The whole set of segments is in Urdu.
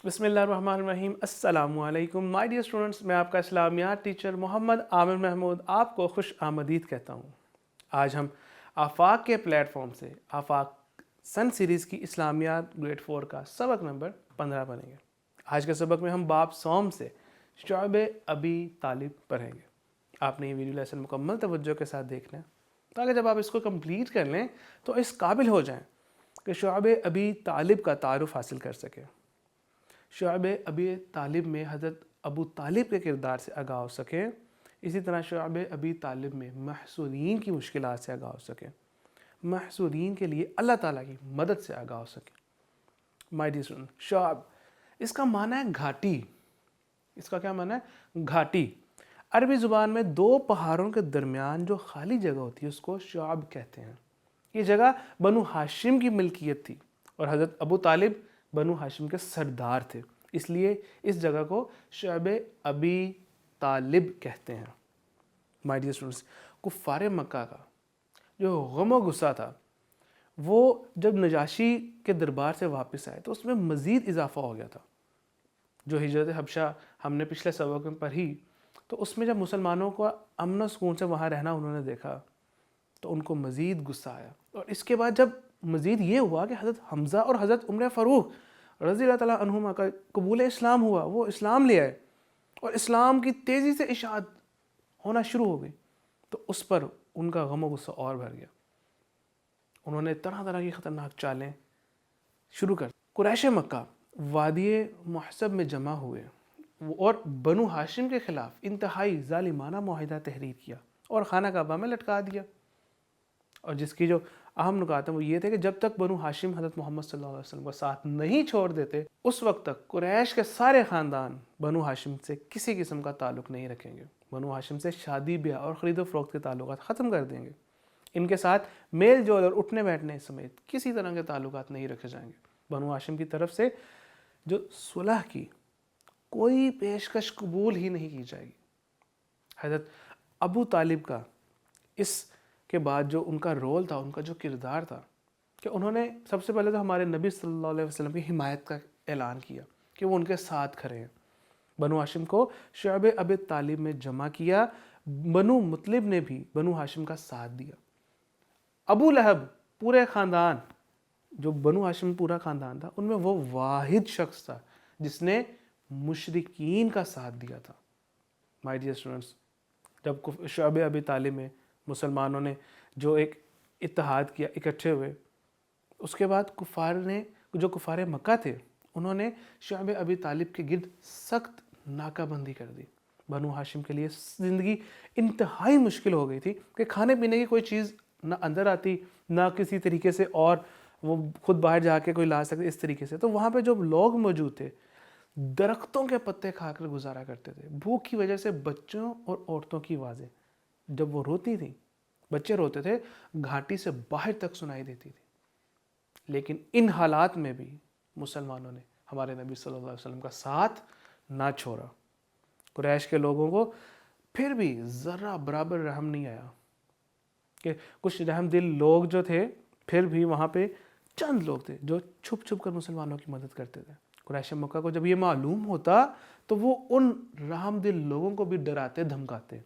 بسم اللہ الرحمن الرحیم۔ السلام علیکم مائی ڈیئر اسٹوڈنٹس، میں آپ کا اسلامیات ٹیچر محمد عامر محمود آپ کو خوش آمدید کہتا ہوں۔ آج ہم آفاق کے پلیٹ فارم سے آفاق سن سیریز کی اسلامیات گریڈ 4 کا سبق نمبر 15 پڑھیں گے۔ آج کے سبق میں ہم باب صوم سے شعب ابی طالب پڑھیں گے۔ آپ نے یہ ویڈیو لیسن مکمل توجہ کے ساتھ دیکھنا ہے تاکہ جب آپ اس کو کمپلیٹ کر لیں تو اس قابل ہو جائیں کہ شعب ابی طالب کا تعارف حاصل کر سکیں، شعب ابی طالب میں حضرت ابو طالب کے کردار سے آگاہ ہو سکیں، اسی طرح شعب ابی طالب میں محصورین کی مشکلات سے آگاہ ہو سکیں، محصورین کے لیے اللہ تعالیٰ کی مدد سے آگاہ ہو سکیں۔ مائی ڈیئر اسٹوڈنٹ، شعب اس کا معنی ہے گھاٹی۔ اس کا کیا معنی ہے؟ گھاٹی۔ عربی زبان میں دو پہاڑوں کے درمیان جو خالی جگہ ہوتی ہے اس کو شعب کہتے ہیں۔ یہ جگہ بنو ہاشم کی ملکیت تھی اور حضرت ابو طالب بنو ہاشم کے سردار تھے، اس لیے اس جگہ کو شعب ابی طالب کہتے ہیں۔ مائی ڈیئر اسٹوڈنٹس، کفار مکہ کا جو غم و غصہ تھا وہ جب نجاشی کے دربار سے واپس آئے تو اس میں مزید اضافہ ہو گیا تھا۔ جو ہجرت حبشہ ہم نے پچھلے سبق میں پڑھی تو اس میں جب مسلمانوں کو امن و سکون سے وہاں رہنا انہوں نے دیکھا تو ان کو مزید غصہ آیا، اور اس کے بعد جب مزید یہ ہوا کہ حضرت حمزہ اور حضرت عمر فاروق رضی اللہ تعالیٰ عنہما کا قبول اسلام ہوا، وہ اسلام لے آئے اور اسلام کی تیزی سے اشاعت ہونا شروع ہو گئی، تو اس پر ان کا غم و غصہ اور بڑھ گیا۔ انہوں نے طرح طرح کی خطرناک چالیں شروع کر دی۔ قریش مکہ وادی محسب میں جمع ہوئے اور بنو ہاشم کے خلاف انتہائی ظالمانہ معاہدہ تحریر کیا اور خانہ کعبہ میں لٹکا دیا، اور جس کی جو اہم نکات ہیں وہ یہ تھے کہ جب تک بنو ہاشم حضرت محمد صلی اللہ علیہ وسلم کا ساتھ نہیں چھوڑ دیتے اس وقت تک قریش کے سارے خاندان بنو ہاشم سے کسی قسم کا تعلق نہیں رکھیں گے، بنو ہاشم سے شادی بیاہ اور خرید و فروخت کے تعلقات ختم کر دیں گے، ان کے ساتھ میل جول اور اٹھنے بیٹھنے سمیت کسی طرح کے تعلقات نہیں رکھے جائیں گے۔ بنو ہاشم کی طرف سے جو صلح کی کوئی پیشکش قبول ہی نہیں کی جائے گی۔ حضرت ابو طالب کا اس کے بعد جو ان کا رول تھا، ان کا جو کردار تھا کہ انہوں نے سب سے پہلے تو ہمارے نبی صلی اللہ علیہ وسلم کی حمایت کا اعلان کیا کہ وہ ان کے ساتھ کھڑے ہیں۔ بنو ہاشم کو شعب ابی طالب میں جمع کیا، بنو مطلب نے بھی بنو ہاشم کا ساتھ دیا۔ ابو لہب پورے خاندان، جو بنو ہاشم پورا خاندان تھا، ان میں وہ واحد شخص تھا جس نے مشرکین کا ساتھ دیا تھا۔ مائی ڈیئر اسٹوڈنٹس، جب شعب ابی طالب میں مسلمانوں نے جو ایک اتحاد کیا، اکٹھے ہوئے، اس کے بعد کفار مکہ تھے انہوں نے شعب ابی طالب کے گرد سخت ناکہ بندی کر دی۔ بنو ہاشم کے لیے زندگی انتہائی مشکل ہو گئی تھی کہ کھانے پینے کی کوئی چیز نہ اندر آتی، نہ کسی طریقے سے اور وہ خود باہر جا کے کوئی لا سکتے اس طریقے سے، تو وہاں پہ جو لوگ موجود تھے درختوں کے پتے کھا کر گزارا کرتے تھے۔ بھوک کی وجہ سے بچوں اور عورتوں کی آوازیں جب وہ روتی تھیں، بچے روتے تھے، گھاٹی سے باہر تک سنائی دیتی تھی، لیکن ان حالات میں بھی مسلمانوں نے ہمارے نبی صلی اللہ علیہ وسلم کا ساتھ نہ چھوڑا۔ قریش کے لوگوں کو پھر بھی ذرہ برابر رحم نہیں آیا کہ کچھ رحم دل لوگ جو تھے پھر بھی وہاں پہ چند لوگ تھے جو چھپ چھپ کر مسلمانوں کی مدد کرتے تھے۔ قریش مکہ کو جب یہ معلوم ہوتا تو وہ ان رحم دل لوگوں کو بھی ڈراتے دھمکاتے۔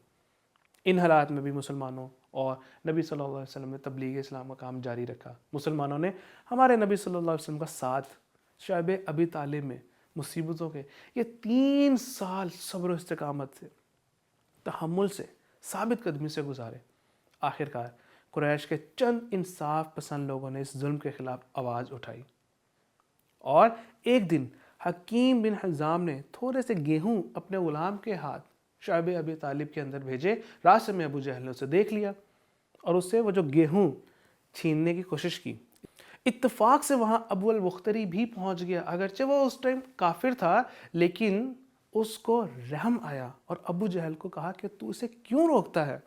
ان حالات میں بھی مسلمانوں اور نبی صلی اللہ علیہ وسلم نے تبلیغ اسلام کا کام جاری رکھا۔ مسلمانوں نے ہمارے نبی صلی اللہ علیہ وسلم کا ساتھ شعب ابی طالب میں مصیبتوں کے یہ 3 سال صبر و استقامت سے، تحمل سے، ثابت قدمی سے گزارے۔ آخرکار قریش کے چند انصاف پسند لوگوں نے اس ظلم کے خلاف آواز اٹھائی، اور ایک دن حکیم بن حزام نے تھوڑے سے گیہوں اپنے غلام کے ہاتھ شعب ابی طالب کے اندر بھیجے۔ راستے میں ابو جہل نے اسے دیکھ لیا اور اس سے وہ جو گیہوں چھیننے کی کوشش کی۔ اتفاق سے وہاں ابو البختری بھی پہنچ گیا، اگرچہ وہ اس ٹائم کافر تھا لیکن اس کو رحم آیا اور ابو جہل کو کہا کہ تو اسے کیوں روکتا ہے؟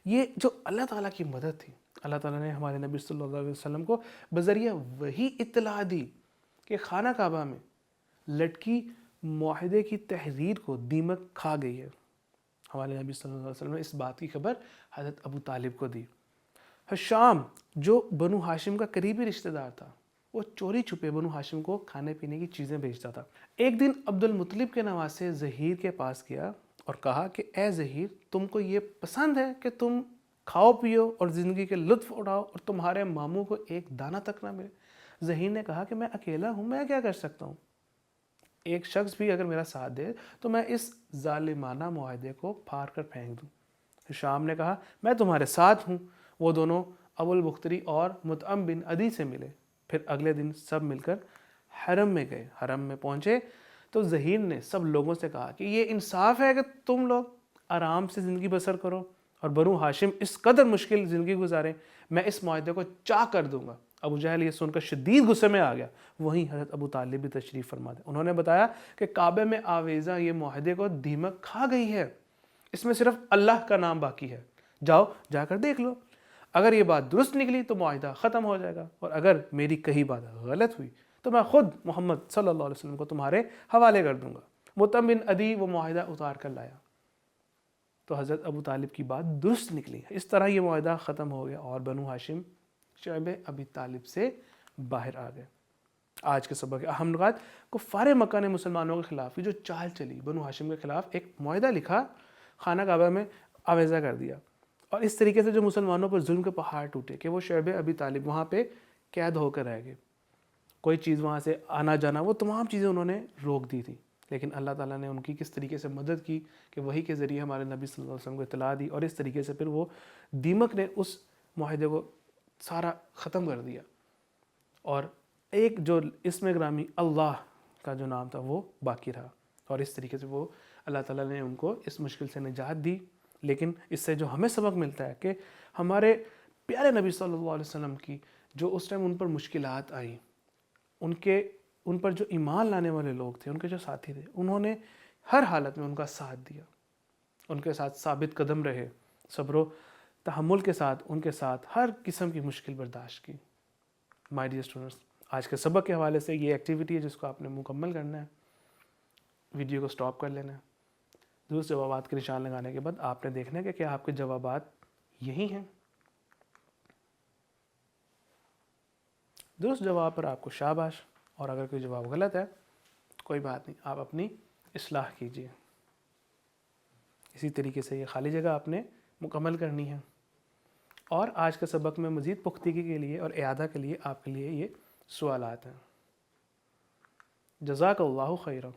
یہ جو اللہ تعالیٰ کی مدد تھی، اللہ تعالیٰ نے ہمارے نبی صلی اللہ علیہ وسلم کو بذریعہ وہی اطلاع دی کہ خانہ کعبہ میں لٹکی معاہدے کی تحریر کو دیمک کھا گئی ہے۔ ہمارے نبی صلی اللہ علیہ وسلم نے اس بات کی خبر حضرت ابو طالب کو دی۔ حشام جو بنو ہاشم کا قریبی رشتہ دار تھا، وہ چوری چھپے بنو ہاشم کو کھانے پینے کی چیزیں بھیجتا تھا۔ ایک دن عبد المطلب کے نواسے ظہیر کے پاس گیا اور کہا کہ اے ظہیر، تم کو یہ پسند ہے کہ تم کھاؤ پیو اور زندگی کے لطف اٹھاؤ اور تمہارے ماموں کو ایک دانہ تک نہ ملے؟ ظہیر نے کہا کہ میں اکیلا ہوں، میں کیا کر سکتا ہوں؟ ایک شخص بھی اگر میرا ساتھ دے تو میں اس ظالمانہ معاہدے کو پھاڑ کر پھینک دوں۔ ہشام نے کہا میں تمہارے ساتھ ہوں۔ وہ دونوں ابو البختری اور مطعم بن عدی سے ملے، پھر اگلے دن سب مل کر حرم میں گئے۔ حرم میں پہنچے تو ظہیر نے سب لوگوں سے کہا کہ یہ انصاف ہے کہ تم لوگ آرام سے زندگی بسر کرو اور بنو ہاشم اس قدر مشکل زندگی گزاریں، میں اس معاہدے کو چاک کر دوں گا۔ ابو جہل یہ سن کر شدید غصے میں آ گیا۔ وہیں حضرت ابو طالب بھی تشریف فرما تھے۔ انہوں نے بتایا کہ کعبے میں آویزاں یہ معاہدے کو دیمک کھا گئی ہے، اس میں صرف اللہ کا نام باقی ہے، جاؤ جا کر دیکھ لو، اگر یہ بات درست نکلی تو معاہدہ ختم ہو جائے گا، اور اگر میری کہی بات غلط ہوئی تو میں خود محمد صلی اللہ علیہ وسلم کو تمہارے حوالے کر دوں گا۔ مطعم بن عدی وہ معاہدہ اتار کر لایا تو حضرت ابو طالب کی بات درست نکلی۔ اس طرح یہ معاہدہ ختم ہو گیا اور بنو ہاشم شعب ابی طالب سے باہر آ گئے۔ آج کے سبق اہم نکات: کفار مکہ نے مسلمانوں کے خلاف جو چال چلی، بنو ہاشم کے خلاف ایک معاہدہ لکھا، خانہ کعبہ میں آویزہ کر دیا، اور اس طریقے سے جو مسلمانوں پر ظلم کے پہاڑ ٹوٹے کہ وہ شعب ابی طالب وہاں پہ قید ہو کر رہ گئے، کوئی چیز وہاں سے آنا جانا وہ تمام چیزیں انہوں نے روک دی تھی، لیکن اللہ تعالیٰ نے ان کی کس طریقے سے مدد کی کہ وہی کے ذریعے ہمارے نبی صلی اللہ علیہ وسلم کو اطلاع دی، اور اس طریقے سے پھر وہ دیمک نے اس معاہدے کو سارا ختم کر دیا، اور ایک جو اسم گرامی اللہ کا جو نام تھا وہ باقی رہا، اور اس طریقے سے وہ اللہ تعالیٰ نے ان کو اس مشکل سے نجات دی۔ لیکن اس سے جو ہمیں سبق ملتا ہے کہ ہمارے پیارے نبی صلی اللہ علیہ وسلم کی جو اس ٹائم ان پر مشکلات آئیں، ان پر جو ایمان لانے والے لوگ تھے، ان کے جو ساتھی تھے، انہوں نے ہر حالت میں ان کا ساتھ دیا، ان کے ساتھ ثابت قدم رہے، صبر و تحمل کے ساتھ ان کے ساتھ ہر قسم کی مشکل برداشت کی۔ مائی ڈیئر اسٹوڈنٹس، آج کے سبق کے حوالے سے یہ ایکٹیویٹی ہے جس کو آپ نے مکمل کرنا ہے، ویڈیو کو سٹاپ کر لینا ہے، درست جوابات کے نشان لگانے کے بعد آپ نے دیکھنا ہے کہ کیا آپ کے جوابات یہی ہیں۔ درست جواب پر آپ کو شاباش، اور اگر کوئی جواب غلط ہے کوئی بات نہیں، آپ اپنی اصلاح کیجیے۔ اسی طریقے سے یہ خالی جگہ آپ نے مکمل کرنی ہے، اور آج کے سبق میں مزید پختگی کے لیے اور اعادہ کے لیے آپ کے لیے یہ سوالات ہیں۔ جزاک اللہ خیرا۔